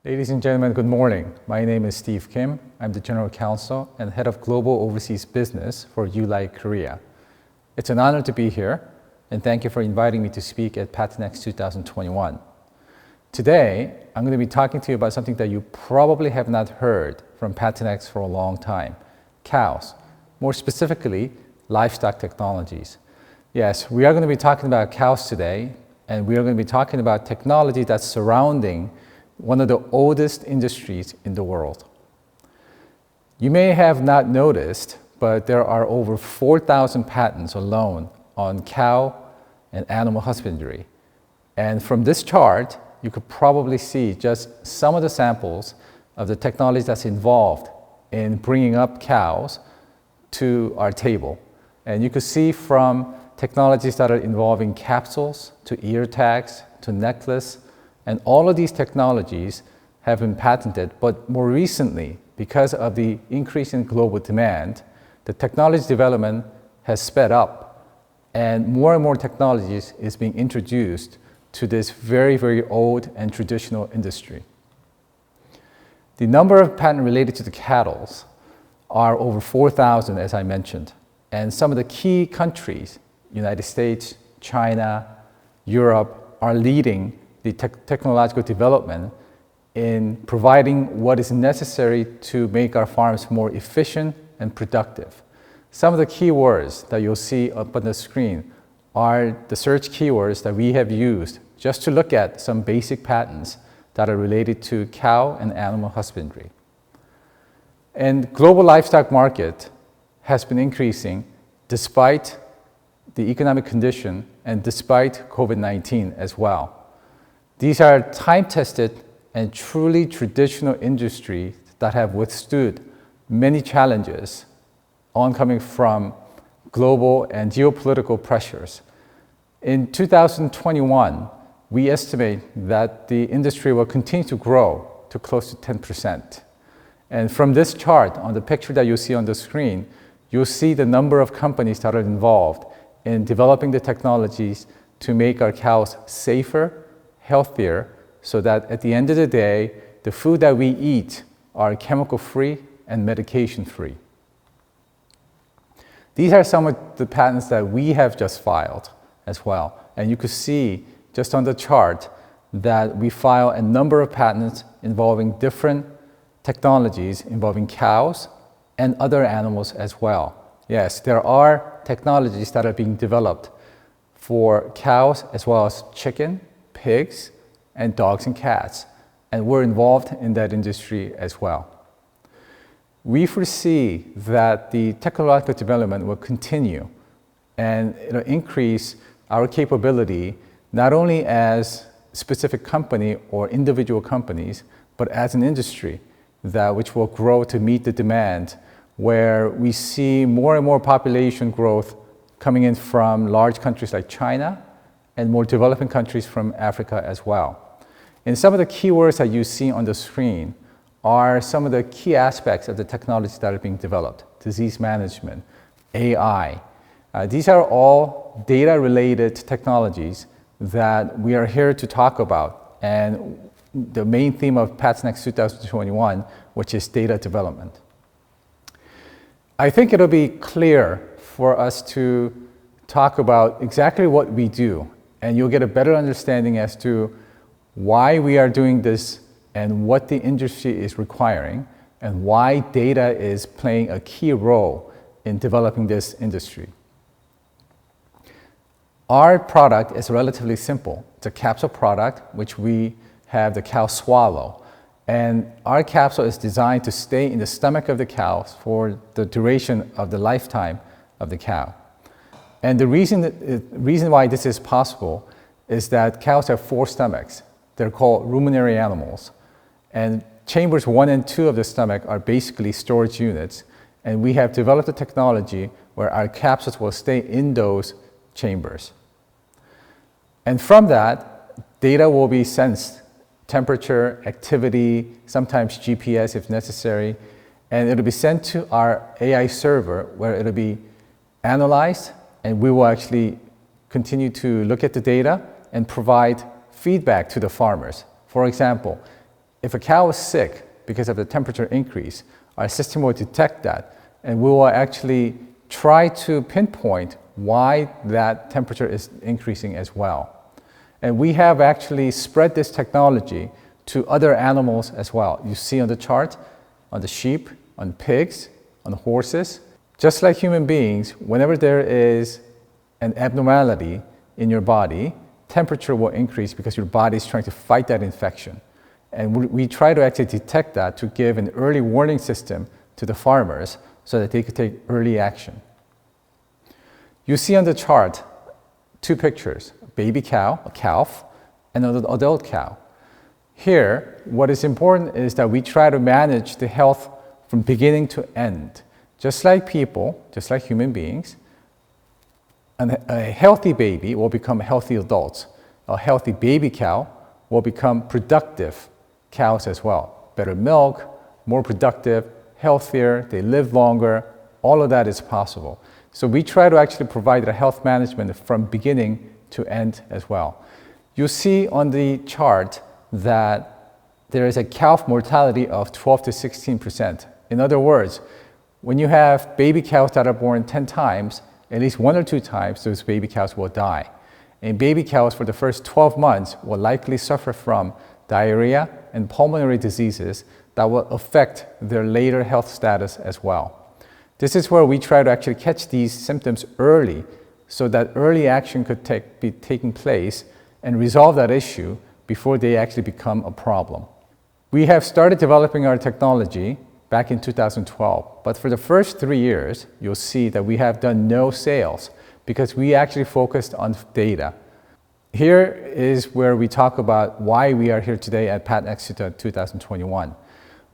Ladies and gentlemen, good morning. My name is Steve Kim. I'm the General Counsel and Head of Global Overseas Business for Korea. It's an honor to be here, and thank you for inviting me to speak at PATINEX 2021. Today, I'm going to be talking to you about something that you probably have not heard from PATINEX for a long time: cows, more specifically, livestock technologies. Yes, we are going to be talking about cows today, and we are going to be talking about technology that's surrounding one of the oldest industries in the world. You may have not noticed, but there are over 4,000 patents alone on cow and animal husbandry. And from this chart, you could probably see just some of the samples of the technology that's involved in bringing up cows to our table. And you could see from technologies that are involving capsules, to ear tags, to necklace, and all of these technologies have been patented, but more recently, because of the increase in global demand, the technology development has sped up, and more technologies is being introduced to this very, very old and traditional industry. The number of patents related to the cattle are over 4,000, as I mentioned, and some of the key countries, United States, China, Europe, are leading the technological development in providing what is necessary to make our farms more efficient and productive. Some of the keywords that you'll see up on the screen are the search keywords that we have used just to look at some basic patents that are related to cow and animal husbandry. And global livestock market has been increasing despite the economic condition and despite COVID-19 as well. These are time-tested and truly traditional industries that have withstood many challenges oncoming from global and geopolitical pressures. In 2021, we estimate that the industry will continue to grow to close to 10%. And from this chart, on the picture that you see on the screen, you'll see the number of companies that are involved in developing the technologies to make our cows safer, healthier, so that at the end of the day, the food that we eat are chemical-free and medication-free. These are some of the patents that we have just filed as well. And you could see just on the chart that we file a number of patents involving different technologies involving cows and other animals as well. Yes, there are technologies that are being developed for cows as well as chicken, pigs, and dogs and cats, and we're involved in that industry as well. We foresee that the technological development will continue and it'll increase our capability not only as a specific company or individual companies, but as an industry which will grow to meet the demand, where we see more and more population growth coming in from large countries like China and more developing countries from Africa as well. And some of the keywords that you see on the screen are some of the key aspects of the technologies that are being developed: disease management, AI. These are all data-related technologies that we are here to talk about, and the main theme of PATINEX 2021, which is data development. I think it'll be clear for us to talk about exactly what we do, and you'll get a better understanding as to why we are doing this and what the industry is requiring, and why data is playing a key role in developing this industry. Our product is relatively simple. It's a capsule product, which we have the cow swallow. And our capsule is designed to stay in the stomach of the cow for the duration of the lifetime of the cow. And the reason why this is possible is that cows have 4 stomachs. They're called ruminary animals. And chambers 1 and 2 of the stomach are basically storage units. And we have developed a technology where our capsules will stay in those chambers. And from that, data will be sensed, temperature, activity, sometimes GPS if necessary, and it'll be sent to our AI server where it'll be analyzed, and we will actually continue to look at the data and provide feedback to the farmers. For example, if a cow is sick because of the temperature increase, our system will detect that, and we will actually try to pinpoint why that temperature is increasing as well. And we have actually spread this technology to other animals as well. You see on the chart, on the sheep, on pigs, on horses. Just like human beings, whenever there is an abnormality in your body, temperature will increase because your body is trying to fight that infection. And we try to actually detect that to give an early warning system to the farmers so that they could take early action. You see on the chart two pictures, a baby cow, a calf, and an adult cow. Here, what is important is that we try to manage the health from beginning to end. Just like people, just like human beings, a healthy baby will become healthy adults. A healthy baby cow will become productive cows as well. Better milk, more productive, healthier, they live longer, all of that is possible. So we try to actually provide a health management from beginning to end as well. You see on the chart that there is a calf mortality of 12 to 16%. In other words, when you have baby cows that are born 10 times, at least 1 or 2 times those baby cows will die. And baby cows for the first 12 months will likely suffer from diarrhea and pulmonary diseases that will affect their later health status as well. This is where we try to actually catch these symptoms early so that early action could be taking place and resolve that issue before they actually become a problem. We have started developing our technology back in 2012, but for the first 3 years, you'll see that we have done no sales because we actually focused on data. Here is where we talk about why we are here today at PATINEX 2021.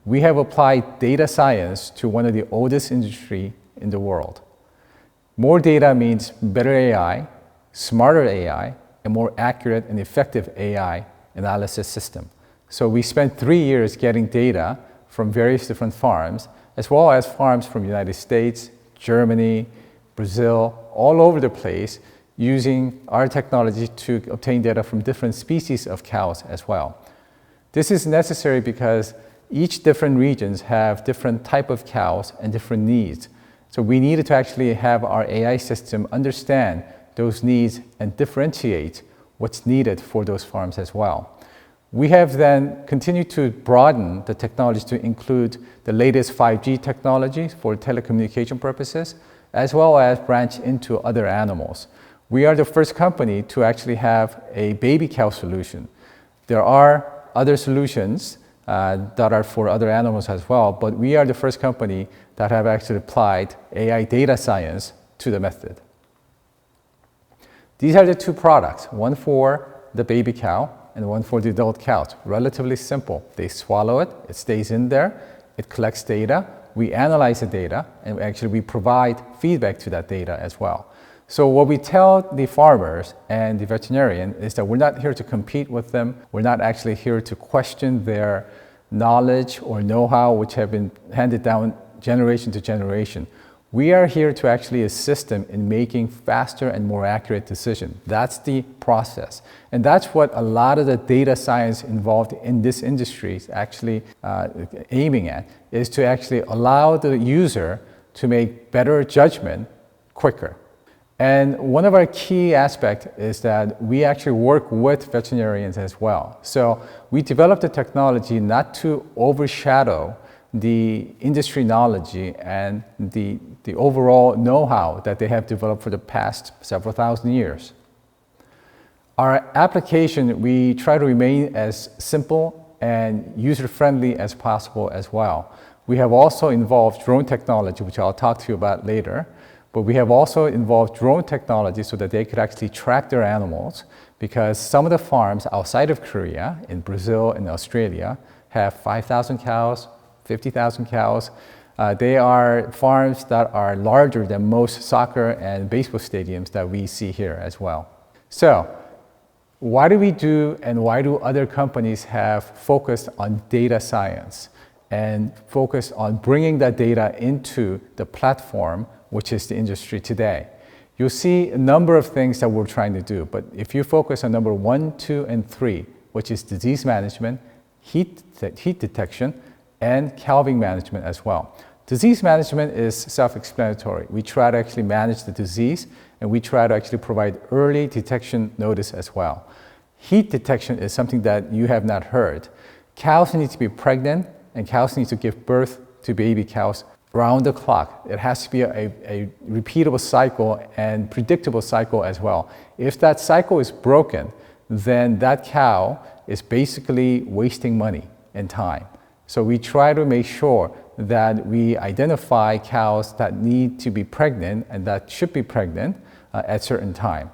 We have applied data science to one of the oldest industries in the world. More data means better AI, smarter AI, and more accurate and effective AI analysis system. So we spent 3 years getting data from various different farms, as well as farms from the United States, Germany, Brazil, all over the place, using our technology to obtain data from different species of cows as well. This is necessary because each different regions have different type of cows and different needs. So we needed to actually have our AI system understand those needs and differentiate what's needed for those farms as well. We have then continued to broaden the technology to include the latest 5G technology for telecommunication purposes, as well as branch into other animals. We are the first company to actually have a baby cow solution. There are other solutions that are for other animals as well, but we are the first company that have actually applied AI data science to the method. These are the two products, one for the baby cow and one for the adult cows. Relatively simple. They swallow it, it stays in there, it collects data, we analyze the data, and actually we provide feedback to that data as well. So what we tell the farmers and the veterinarian is that we're not here to compete with them. We're not actually here to question their knowledge or know-how, which have been handed down generation to generation. We are here to actually assist them in making faster and more accurate decisions. That's the process. And that's what a lot of the data science involved in this industry is actually aiming at, is to actually allow the user to make better judgment quicker. And one of our key aspects is that we actually work with veterinarians as well. So we developed the technology not to overshadow the industry knowledge and the overall know-how that they have developed for the past several thousand years. Our application, we try to remain as simple and user-friendly as possible as well. We have also involved drone technology, which I'll talk to you about later. But we have also involved drone technology so that they could actually track their animals, because some of the farms outside of Korea, in Brazil and Australia, have 5,000 cows, 50,000 cows. They are farms that are larger than most soccer and baseball stadiums that we see here as well. So, why do we do and why do other companies have focused on data science and focused on bringing that data into the platform, which is the industry today? You'll see a number of things that we're trying to do, but if you focus on number 1, 2, and 3, which is disease management, heat detection, and calving management as well. Disease management is self-explanatory. We try to actually manage the disease, and we try to actually provide early detection notice as well. Heat detection is something that you have not heard. Cows need to be pregnant, and cows need to give birth to baby cows round the clock. It has to be a repeatable cycle and predictable cycle as well. If that cycle is broken, then that cow is basically wasting money and time. So we try to make sure that we identify cows that need to be pregnant and that should be pregnant at certain time.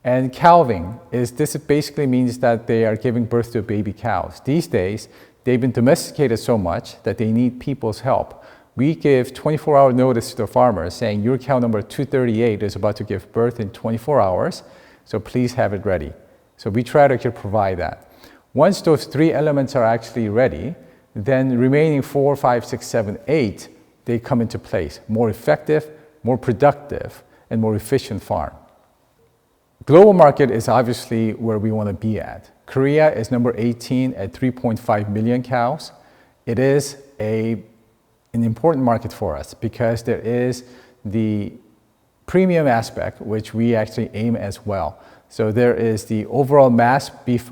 And calving this basically means that they are giving birth to baby cows. These days, they've been domesticated so much that they need people's help. We give 24-hour notice to the farmers saying your cow number 238 is about to give birth in 24 hours, so please have it ready. So we try to actually provide that. Once those 3 elements are actually ready, then the remaining 4, 5, 6, 7, 8, they come into place. More effective, more productive, and more efficient farm. Global market is obviously where we want to be at. Korea is number 18 at 3.5 million cows. It is an important market for us because there is the premium aspect, which we actually aim as well. So there is the overall mass beef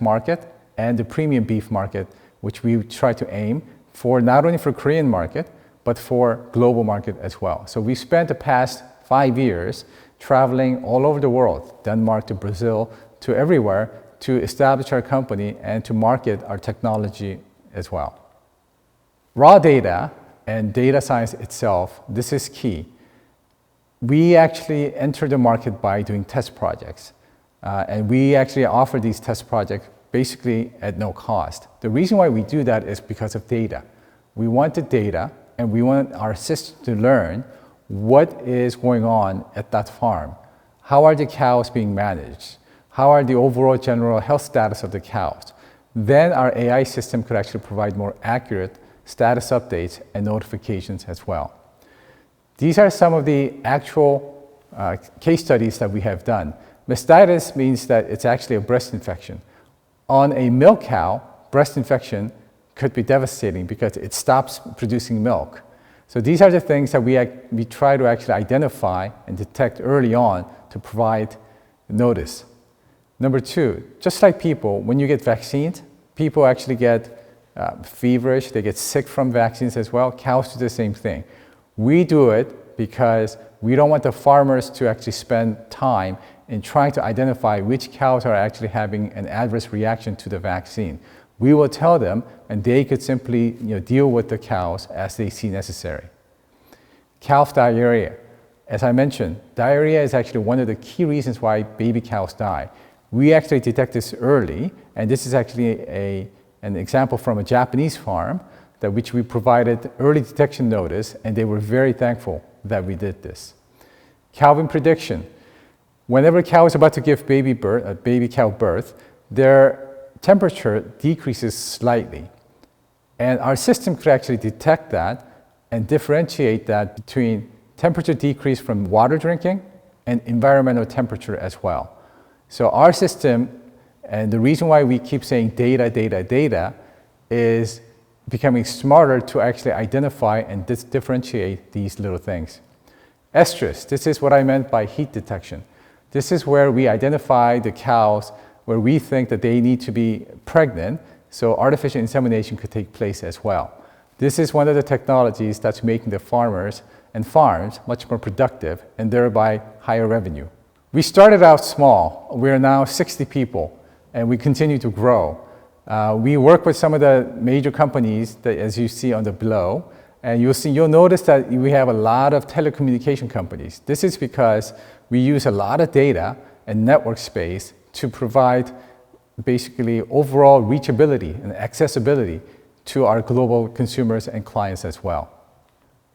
market and the premium beef market, which we try to aim for not only for Korean market, but for global market as well. So we spent the past 5 years traveling all over the world, Denmark to Brazil to everywhere, to establish our company and to market our technology as well. Raw data and data science itself, this is key. We actually enter the market by doing test projects. And we actually offer these test projects basically at no cost. The reason why we do that is because of data. We want the data and we want our system to learn what is going on at that farm. How are the cows being managed? How are the overall general health status of the cows? Then our AI system could actually provide more accurate status updates and notifications as well. These are some of the actual case studies that we have done. Mastitis means that it's actually a breast infection. On a milk cow, breast infection could be devastating because it stops producing milk. So these are the things that we try to actually identify and detect early on to provide notice. Number 2, just like people, when you get vaccines, people actually get feverish, they get sick from vaccines as well. Cows do the same thing. We do it because we don't want the farmers to actually spend time in trying to identify which cows are actually having an adverse reaction to the vaccine. We will tell them, and they could simply deal with the cows as they see necessary. Calf diarrhea. As I mentioned, diarrhea is actually one of the key reasons why baby cows die. We actually detect this early, and this is actually an example from a Japanese farm which we provided early detection notice, and they were very thankful that we did this. Calving prediction. Whenever a cow is about to give baby cow birth, their temperature decreases slightly. And our system could actually detect that and differentiate that between temperature decrease from water drinking and environmental temperature as well. So our system, and the reason why we keep saying data, data, data, is becoming smarter to actually identify and differentiate these little things. Estrus, this is what I meant by heat detection. This is where we identify the cows where we think that they need to be pregnant, so artificial insemination could take place as well. This is one of the technologies that's making the farmers and farms much more productive and thereby higher revenue. We started out small. We are now 60 people and we continue to grow. We work with some of the major companies that, as you see on the below, and you'll notice that we have a lot of telecommunication companies. This is because we use a lot of data and network space to provide basically overall reachability and accessibility to our global consumers and clients as well.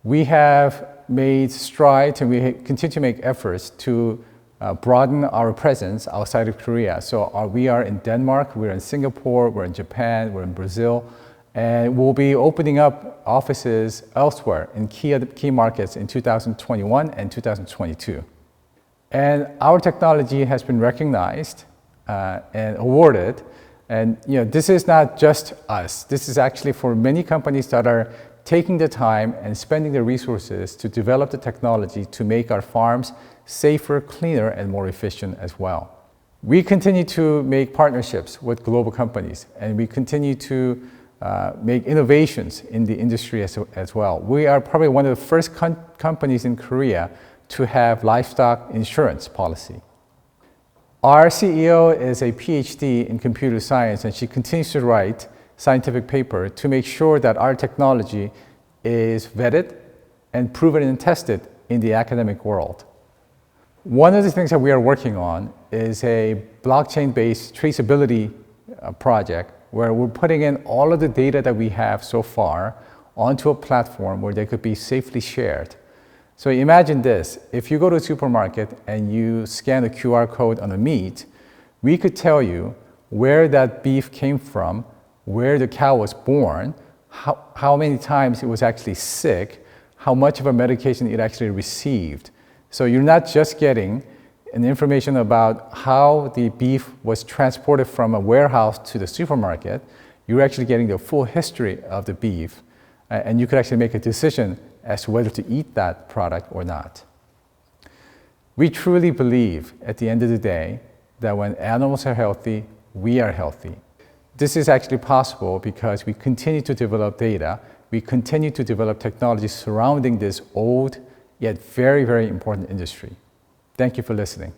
We have made strides and we continue to make efforts to broaden our presence outside of Korea. So we are in Denmark, we're in Singapore, we're in Japan, we're in Brazil, and we'll be opening up offices elsewhere in key markets in 2021 and 2022. And our technology has been recognized and awarded. And this is not just us. This is actually for many companies that are taking the time and spending the resources to develop the technology to make our farms safer, cleaner, and more efficient as well. We continue to make partnerships with global companies, and we continue to make innovations in the industry as well. We are probably one of the first companies in Korea to have livestock insurance policy. Our CEO is a PhD in computer science, and she continues to write scientific paper to make sure that our technology is vetted and proven and tested in the academic world. One of the things that we are working on is a blockchain-based traceability project where we're putting in all of the data that we have so far onto a platform where they could be safely shared. So imagine this, if you go to a supermarket and you scan a QR code on a meat, we could tell you where that beef came from, where the cow was born, how many times it was actually sick, how much of a medication it actually received. So you're not just getting an information about how the beef was transported from a warehouse to the supermarket, you're actually getting the full history of the beef, and you could actually make a decision as to whether to eat that product or not. We truly believe at the end of the day that when animals are healthy, we are healthy. This is actually possible because we continue to develop data, we continue to develop technology surrounding this old yet very, very important industry. Thank you for listening.